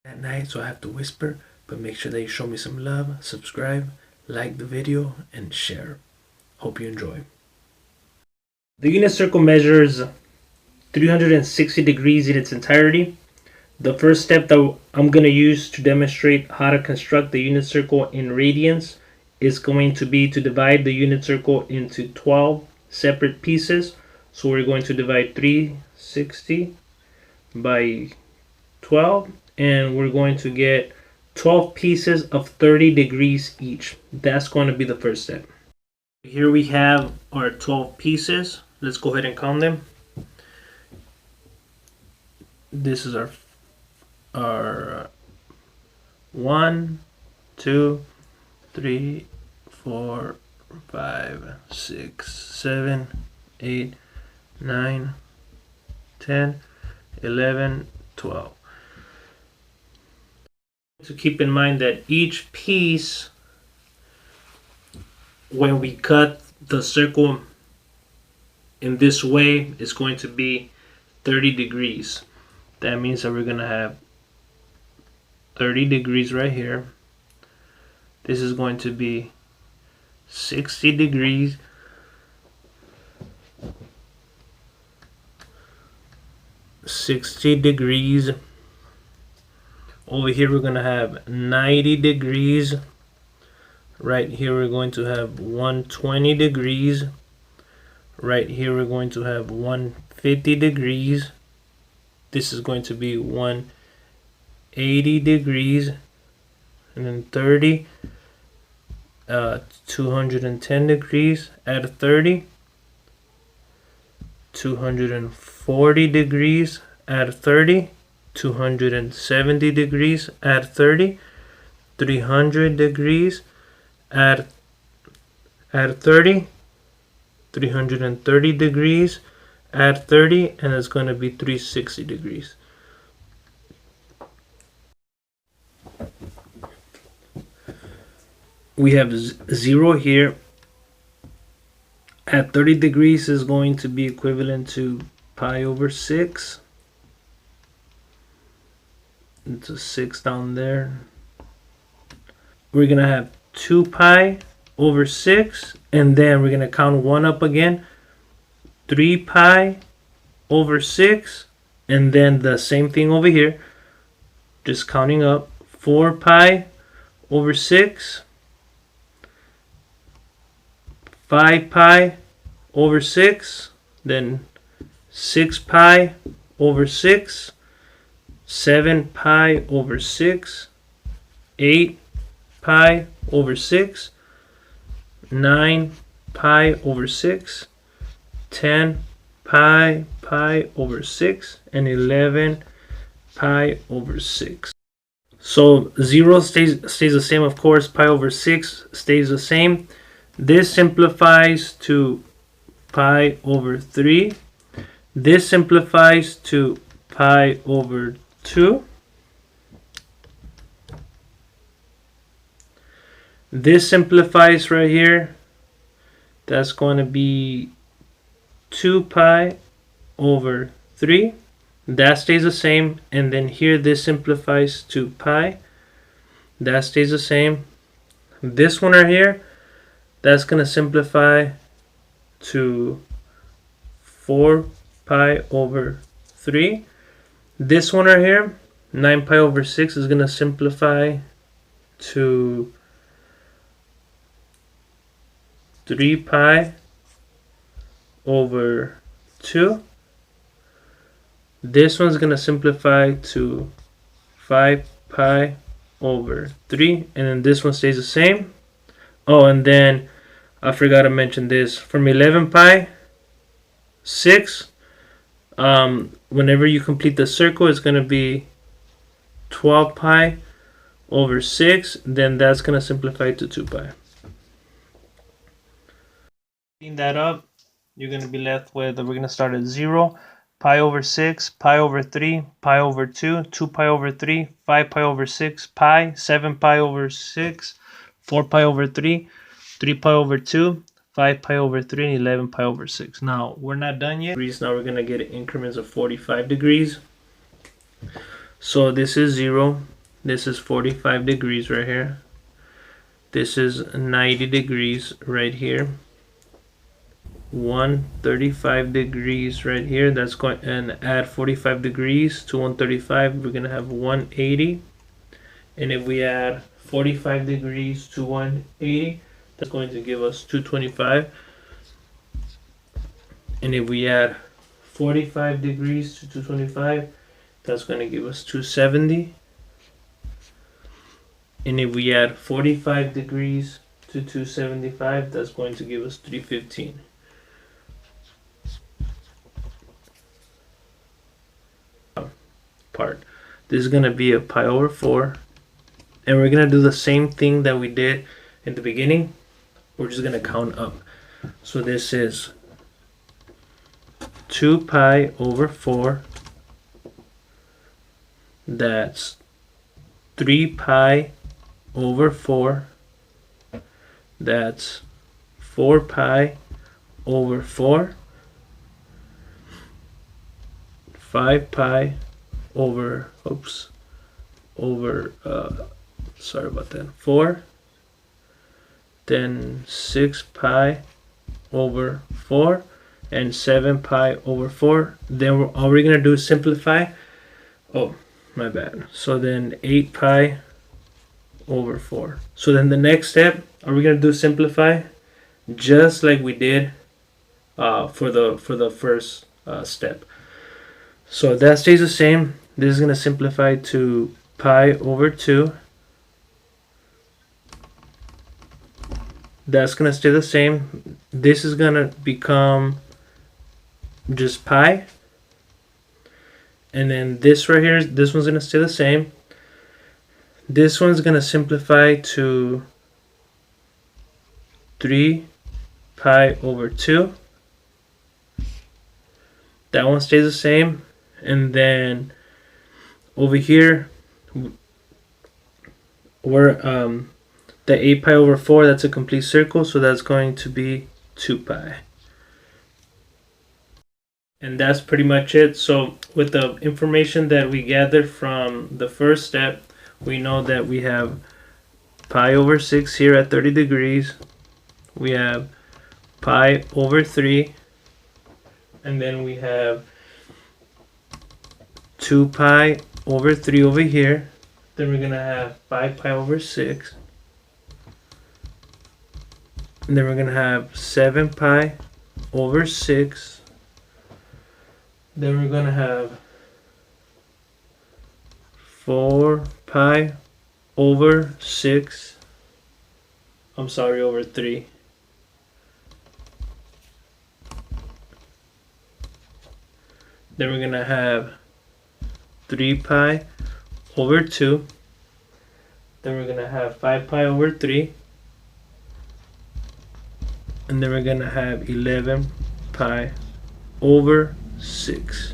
at night, so I have to whisper, but make sure that you show me some love, subscribe, like the video, and share. Hope you enjoy. The unit circle measures 360 degrees in its entirety. The first step that I'm going to use to demonstrate how to construct the unit circle in radians is going to be to divide the unit circle into 12 separate pieces. So we're going to divide 360 by 12, and we're going to get 12 pieces of 30 degrees each. That's going to be the first step. Here we have our 12 pieces. Let's go ahead and count them. This is our 1, 2, 3, 4, 5, 6, 7, 8, 9, 10, 11, 12. To keep in mind that each piece, when we cut the circle in this way, is going to be 30 degrees. That means that we're going to have 30 degrees right here. This is going to be 60 degrees. 60 degrees. Over here we're going to have 90 degrees. Right here we're going to have 120 degrees. Right here we're going to have 150 degrees. This is going to be 180 degrees. And then 30, 210 degrees. Add 30, 240 degrees. Add 30, 270 degrees. Add 30, 300 degrees. Add 30, 330 degrees. Add 30, and it's going to be 360 degrees. We have 0 here. At 30 degrees is going to be equivalent to pi over 6. It's a 6 down there. We're going to have 2 pi over 6, and then we're going to count 1 up again. 3 pi over 6, and then the same thing over here, just counting up. 4 pi over 6, 5 pi over 6, then 6 pi over 6, 7 pi over 6, 8 pi over 6, 9 pi over 6, 10 pi over 6, and 11 pi over 6. So 0 stays the same, of course. Pi over 6 stays the same. This simplifies to pi over 3. This simplifies to pi over 2. This simplifies right here. That's going to be 2 pi over 3. That stays the same. And then here this simplifies to pi. That stays the same. This one right here, that's going to simplify to 4 pi over 3. This one right here, 9 pi over 6, is going to simplify to 3 pi over 2. This one's going to simplify to 5 pi over 3. And then this one stays the same. Oh, and then I forgot to mention this. From 11 pi 6, whenever you complete the circle, it's going to be 12 pi over 6. Then that's going to simplify to 2 pi. Clean that up, you're going to be left with, we're going to start at 0, pi over 6, pi over 3, pi over 2, 2 pi over 3, 5 pi over 6, pi, 7 pi over 6, 4 pi over 3, 3 pi over 2, 5 pi over 3, and 11 pi over 6. Now, we're not done yet. Now we're going to get increments of 45 degrees. So this is 0, This is 45 degrees right here. This is 90 degrees right here. 135 degrees right here. That's going, and add 45 degrees to 135, we're gonna have 180. And if we add 45 degrees to 180, that's going to give us 225. And if we add 45 degrees to 225, that's going to give us 270. And if we add 45 degrees to 275, that's going to give us 315. Part. This is going to be a pi over 4. And we're going to do the same thing that we did in the beginning. We're just going to count up. So this is 2 pi over 4. That's 3 pi over 4. That's 4 pi over 4. 5 pi over, sorry about that, 4. Then 6 pi over 4. And 7 pi over 4. Then all we're gonna do is simplify. Oh, my bad. So then 8 pi over 4. So then the next step, are we gonna do simplify, just like we did for the first step. So that stays the same. This is gonna simplify to pi over 2. That's gonna stay the same. This is gonna become just pi, and then this right here, this one's gonna stay the same. This one's gonna simplify to 3 pi over 2. That one stays the same. And then over here, we're the 8 pi over 4, that's a complete circle, so that's going to be 2 pi. And that's pretty much it. So with the information that we gathered from the first step, we know that we have pi over 6 here at 30 degrees. We have pi over 3. And then we have 2 pi over 3 over here. Then we're going to have 5 pi over 6. And then we're going to have 7 pi over 6. Then we're going to have 4 pi over 6. I'm sorry, over 3. Then we're going to have 3 pi over 2. Then we're going to have 5 pi over 3. And then we're going to have 11 pi over 6.